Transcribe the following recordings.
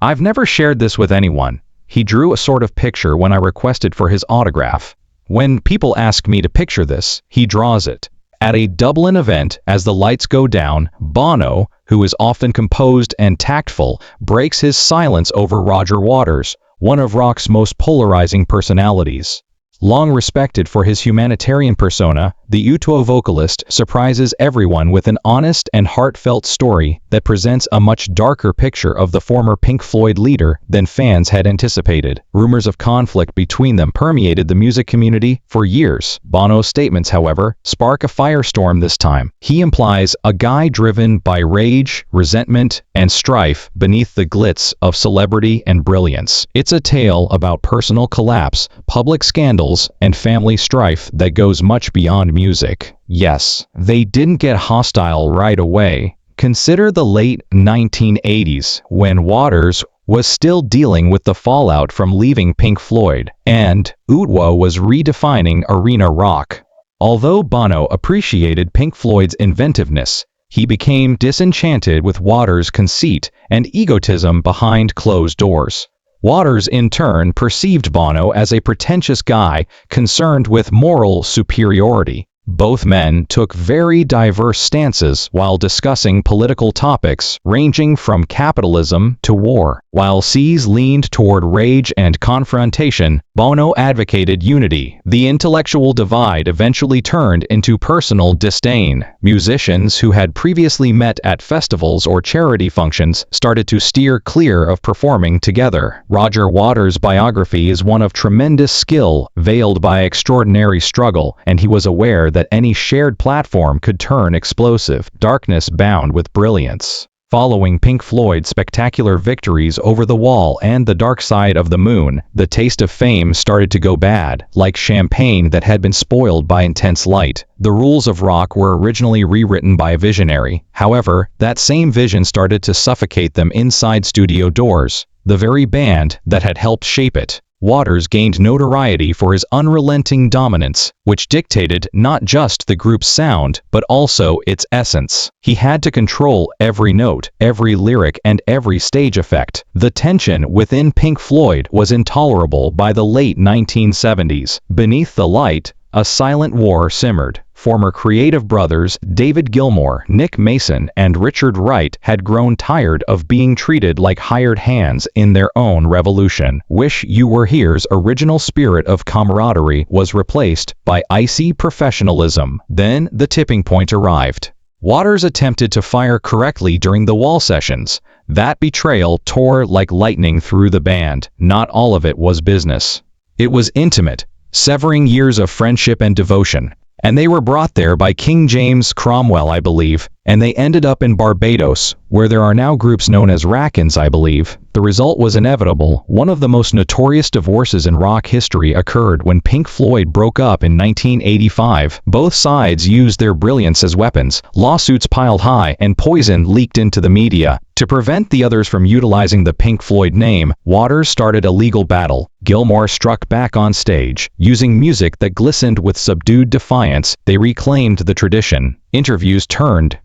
I've never shared this with anyone. He drew a sort of picture when I requested for his autograph. When people ask me to picture this, he draws it. At a Dublin event, as the lights go down, Bono, who is often composed and tactful, breaks his silence over Roger Waters, one of rock's most polarizing personalities. Long respected for his humanitarian persona, the U2 vocalist surprises everyone with an honest and heartfelt story that presents a much darker picture of the former Pink Floyd leader than fans had anticipated. Rumors of conflict between them permeated the music community for years. Bono's statements, however, spark a firestorm this time. He implies a guy driven by rage, resentment, and strife beneath the glitz of celebrity and brilliance. It's a tale about personal collapse, public scandals, and family strife that goes much beyond music. Yes, they didn't get hostile right away. Consider the late 1980s, when Waters was still dealing with the fallout from leaving Pink Floyd, and U2 was redefining arena rock. Although Bono appreciated Pink Floyd's inventiveness, he became disenchanted with Waters' conceit and egotism behind closed doors. Waters, in turn, perceived Bono as a pretentious guy concerned with moral superiority. Both men took very diverse stances while discussing political topics ranging from capitalism to war. While C's leaned toward rage and confrontation, Bono advocated unity. The intellectual divide eventually turned into personal disdain. Musicians who had previously met at festivals or charity functions started to steer clear of performing together. Roger Waters' biography is one of tremendous skill, veiled by extraordinary struggle, and he was aware that any shared platform could turn explosive, darkness bound with brilliance. Following Pink Floyd's spectacular victories over The Wall and The Dark Side of the Moon, the taste of fame started to go bad, like champagne that had been spoiled by intense light. The rules of rock were originally rewritten by a visionary. However, that same vision started to suffocate them inside studio doors, the very band that had helped shape it. Waters gained notoriety for his unrelenting dominance, which dictated not just the group's sound, but also its essence. He had to control every note, every lyric, and every stage effect. The tension within Pink Floyd was intolerable by the late 1970s. Beneath the light, a silent war simmered. Former creative brothers David Gilmour, Nick Mason, and Richard Wright had grown tired of being treated like hired hands in their own revolution. Wish You Were Here's original spirit of camaraderie was replaced by icy professionalism. Then the tipping point arrived. Waters attempted to fire correctly during the Wall sessions. That betrayal tore like lightning through the band. Not all of it was business. It was intimate, severing years of friendship and devotion. And they were brought there by King James Cromwell, I believe, and they ended up in Barbados, where there are now groups known as Rackins, I believe. The result was inevitable. One of the most notorious divorces in rock history occurred when Pink Floyd broke up in 1985. Both sides used their brilliance as weapons. Lawsuits piled high, and poison leaked into the media. To prevent the others from utilizing the Pink Floyd name, Waters started a legal battle. Gilmour struck back on stage. Using music that glistened with subdued defiance, they reclaimed the tradition. Interviews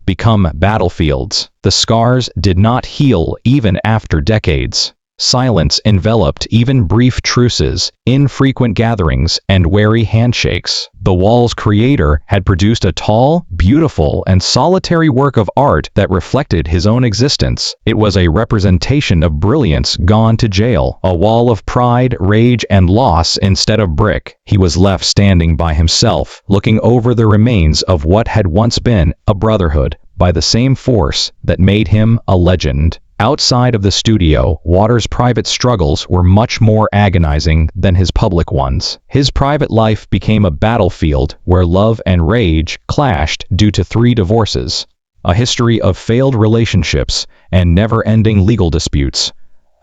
become battlefields. The scars did not heal even after decades. Silence enveloped even brief truces, infrequent gatherings, and wary handshakes. The Wall's creator had produced a tall, beautiful, and solitary work of art that reflected his own existence. It was a representation of brilliance gone to jail, a wall of pride, rage, and loss instead of brick. He was left standing by himself, looking over the remains of what had once been a brotherhood, by the same force that made him a legend. Outside of the studio, Waters' private struggles were much more agonizing than his public ones. His private life became a battlefield where love and rage clashed due to 3 divorces, a history of failed relationships, and never-ending legal disputes.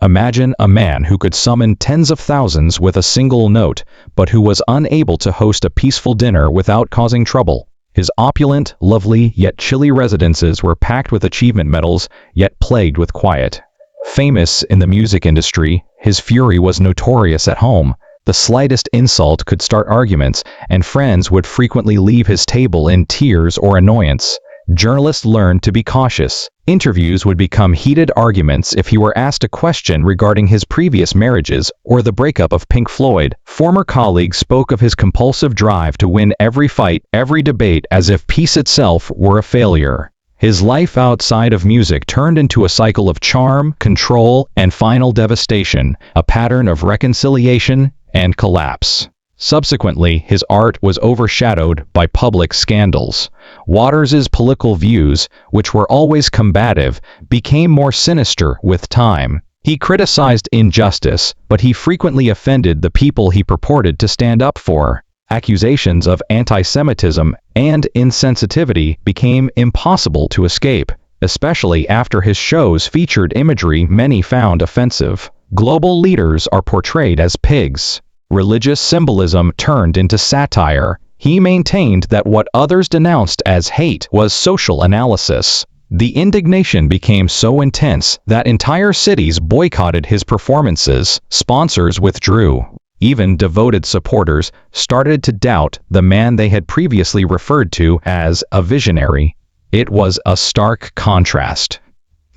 Imagine a man who could summon tens of thousands with a single note, but who was unable to host a peaceful dinner without causing trouble. His opulent, lovely, yet chilly residences were packed with achievement medals, yet plagued with quiet. Famous in the music industry, his fury was notorious at home. The slightest insult could start arguments, and friends would frequently leave his table in tears or annoyance. Journalists learned to be cautious. Interviews would become heated arguments if he were asked a question regarding his previous marriages or the breakup of Pink Floyd. Former colleagues spoke of his compulsive drive to win every fight, every debate, as if peace itself were a failure. His life outside of music turned into a cycle of charm, control, and final devastation, a pattern of reconciliation and collapse. Subsequently, his art was overshadowed by public scandals. Waters's political views, which were always combative, became more sinister with time. He criticized injustice, but he frequently offended the people he purported to stand up for. Accusations of anti-Semitism and insensitivity became impossible to escape, especially after his shows featured imagery many found offensive. Global leaders are portrayed as pigs. Religious symbolism turned into satire. He maintained that what others denounced as hate was social analysis. The indignation became so intense that entire cities boycotted his performances. Sponsors withdrew. Even devoted supporters started to doubt the man they had previously referred to as a visionary. It was a stark contrast.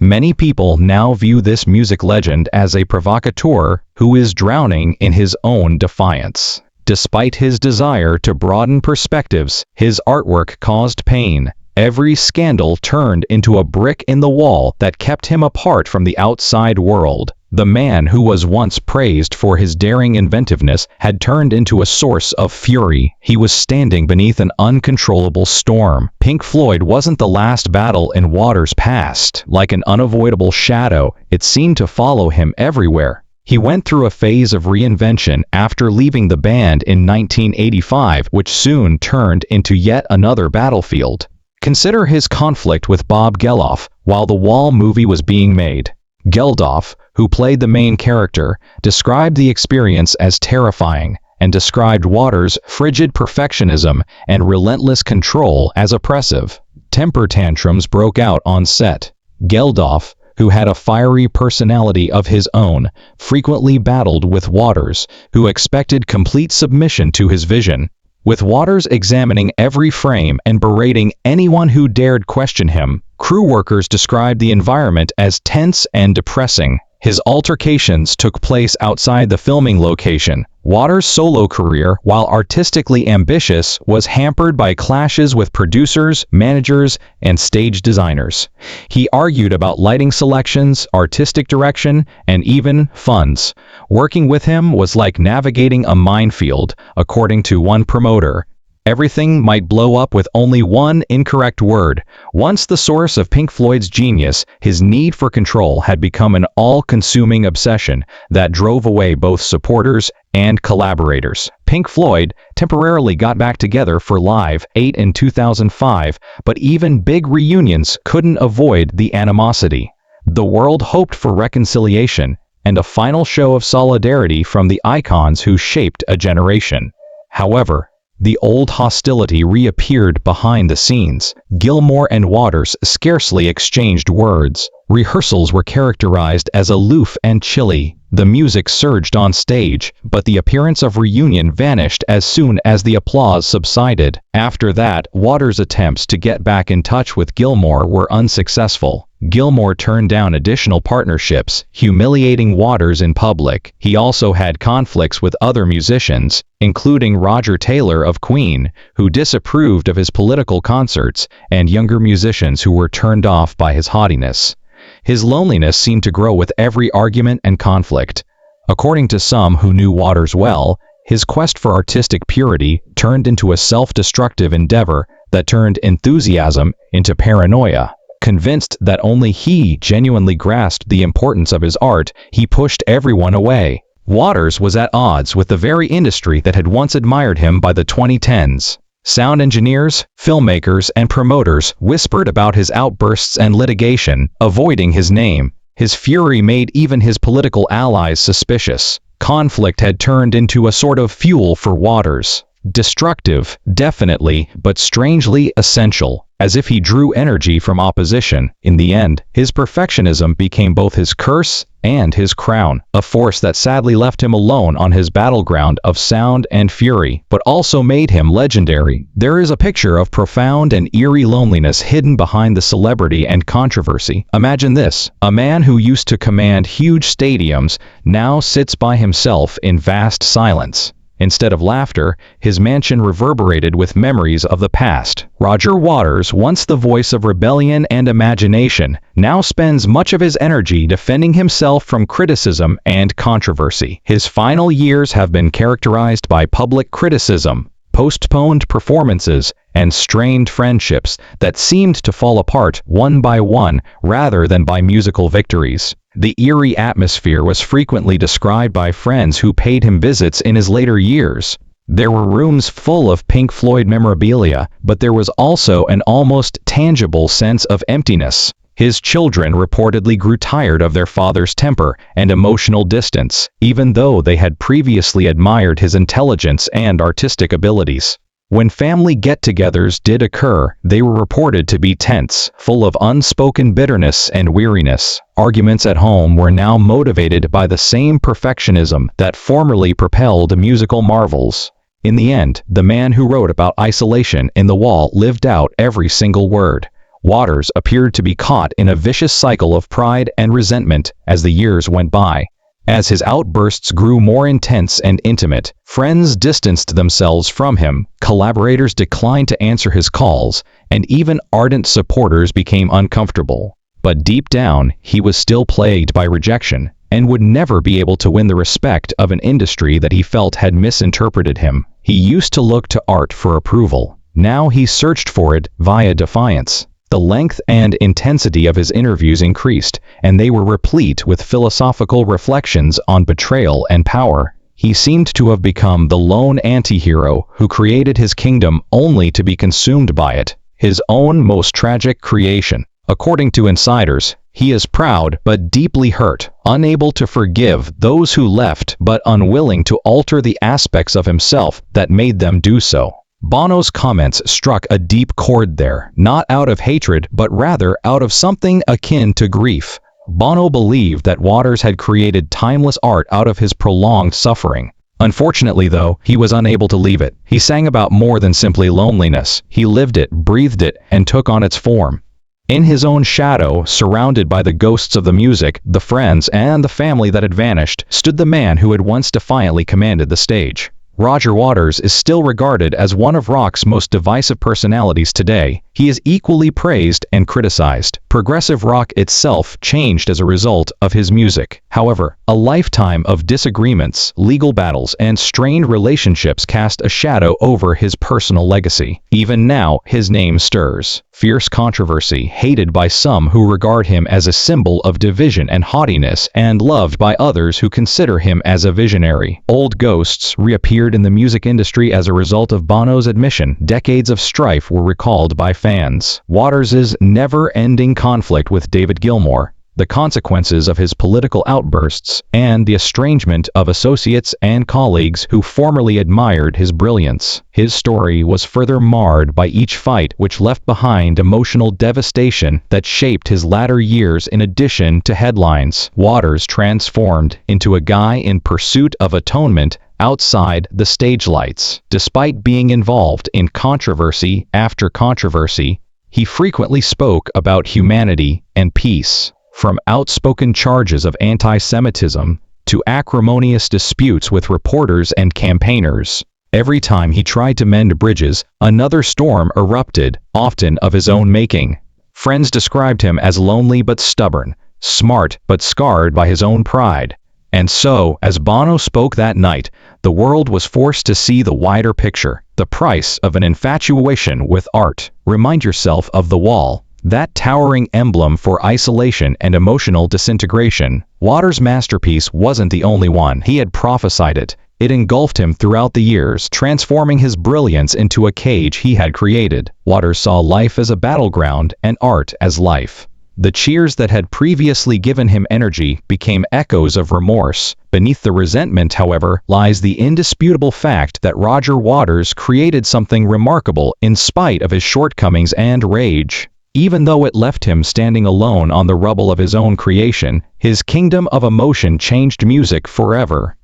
Many people now view this music legend as a provocateur who is drowning in his own defiance. Despite his desire to broaden perspectives, his artwork caused pain. Every scandal turned into a brick in the wall that kept him apart from the outside world. The man who was once praised for his daring inventiveness had turned into a source of fury. He was standing beneath an uncontrollable storm. Pink Floyd wasn't the last battle in Waters' past. Like an unavoidable shadow, it seemed to follow him everywhere. He went through a phase of reinvention after leaving the band in 1985, which soon turned into yet another battlefield. Consider his conflict with Bob Geldof while the Wall movie was being made. Geldof, who played the main character, described the experience as terrifying and described Waters' frigid perfectionism and relentless control as oppressive. Temper tantrums broke out on set. Geldof, who had a fiery personality of his own, frequently battled with Waters, who expected complete submission to his vision. With Waters examining every frame and berating anyone who dared question him, crew workers described the environment as tense and depressing. His altercations took place outside the filming location. Waters' solo career, while artistically ambitious, was hampered by clashes with producers, managers, and stage designers. He argued about lighting selections, artistic direction, and even funds. Working with him was like navigating a minefield, according to one promoter. Everything might blow up with only one incorrect word. Once the source of Pink Floyd's genius, his need for control had become an all-consuming obsession that drove away both supporters and collaborators. Pink Floyd temporarily got back together for Live 8 in 2005, but even big reunions couldn't avoid the animosity. The world hoped for reconciliation and a final show of solidarity from the icons who shaped a generation. However, the old hostility reappeared behind the scenes. Gilmour and Waters scarcely exchanged words. Rehearsals were characterized as aloof and chilly. The music surged on stage, but the appearance of reunion vanished as soon as the applause subsided. After that, Waters' attempts to get back in touch with Gilmour were unsuccessful. Gilmour turned down additional partnerships, humiliating Waters in public. He also had conflicts with other musicians, including Roger Taylor of Queen, who disapproved of his political concerts, and younger musicians who were turned off by his haughtiness. His loneliness seemed to grow with every argument and conflict. According to some who knew Waters well, his quest for artistic purity turned into a self-destructive endeavor that turned enthusiasm into paranoia. Convinced that only he genuinely grasped the importance of his art, he pushed everyone away. Waters was at odds with the very industry that had once admired him by the 2010s. Sound engineers, filmmakers, and promoters whispered about his outbursts and litigation, avoiding his name. His fury made even his political allies suspicious. Conflict had turned into a sort of fuel for Waters. Destructive, definitely, but strangely essential. as if he drew energy from opposition. In the end, his perfectionism became both his curse and his crown, a force that sadly left him alone on his battleground of sound and fury, but also made him legendary. There is a picture of profound and eerie loneliness hidden behind the celebrity and controversy. Imagine this: a man who used to command huge stadiums now sits by himself in vast silence. Instead of laughter, his mansion reverberated with memories of the past. Roger Waters, once the voice of rebellion and imagination, now spends much of his energy defending himself from criticism and controversy. His final years have been characterized by public criticism, postponed performances, and strained friendships that seemed to fall apart one by one rather than by musical victories. The eerie atmosphere was frequently described by friends who paid him visits in his later years. There were rooms full of Pink Floyd memorabilia, but there was also an almost tangible sense of emptiness. His children reportedly grew tired of their father's temper and emotional distance, even though they had previously admired his intelligence and artistic abilities. When family get-togethers did occur, they were reported to be tense, full of unspoken bitterness and weariness. Arguments at home were now motivated by the same perfectionism that formerly propelled musical marvels. In the end, the man who wrote about isolation in The Wall lived out every single word. Waters appeared to be caught in a vicious cycle of pride and resentment as the years went by. As his outbursts grew more intense and intimate, friends distanced themselves from him, collaborators declined to answer his calls, and even ardent supporters became uncomfortable. But deep down, he was still plagued by rejection, and would never be able to win the respect of an industry that he felt had misinterpreted him. He used to look to art for approval. Now he searched for it via defiance. The length and intensity of his interviews increased, and they were replete with philosophical reflections on betrayal and power. He seemed to have become the lone anti-hero who created his kingdom only to be consumed by it, his own most tragic creation. According to insiders, he is proud but deeply hurt, unable to forgive those who left but unwilling to alter the aspects of himself that made them do so. Bono's comments struck a deep chord there, not out of hatred but rather out of something akin to grief. Bono believed that Waters had created timeless art out of his prolonged suffering. Unfortunately, though, he was unable to leave it. He sang about more than simply loneliness. He lived it, breathed it, and took on its form. In his own shadow, surrounded by the ghosts of the music, the friends, and the family that had vanished, stood the man who had once defiantly commanded the stage. Roger Waters is still regarded as one of rock's most divisive personalities today. He is equally praised and criticized. Progressive rock itself changed as a result of his music. However, a lifetime of disagreements, legal battles, and strained relationships cast a shadow over his personal legacy. Even now, his name stirs fierce controversy, hated by some who regard him as a symbol of division and haughtiness, and loved by others who consider him as a visionary. Old ghosts reappeared in the music industry as a result of Bono's admission. Decades of strife were recalled by fans. Waters' never-ending conflict with David Gilmour, the consequences of his political outbursts, and the estrangement of associates and colleagues who formerly admired his brilliance. His story was further marred by each fight, which left behind emotional devastation that shaped his latter years. In addition to headlines, Waters transformed into a guy in pursuit of atonement outside the stage lights. Despite being involved in controversy after controversy, he frequently spoke about humanity and peace. From outspoken charges of anti-Semitism to acrimonious disputes with reporters and campaigners, every time he tried to mend bridges, another storm erupted, often of his own making. Friends described him as lonely but stubborn, smart but scarred by his own pride. And so, as Bono spoke that night, the world was forced to see the wider picture, the price of an infatuation with art. Remind yourself of The Wall, that towering emblem for isolation and emotional disintegration. Waters' masterpiece wasn't the only one. He had prophesied it. It engulfed him throughout the years, transforming his brilliance into a cage he had created. Waters saw life as a battleground and art as life. The cheers that had previously given him energy became echoes of remorse. Beneath the resentment, however, lies the indisputable fact that Roger Waters created something remarkable in spite of his shortcomings and rage. Even though it left him standing alone on the rubble of his own creation, his kingdom of emotion changed music forever.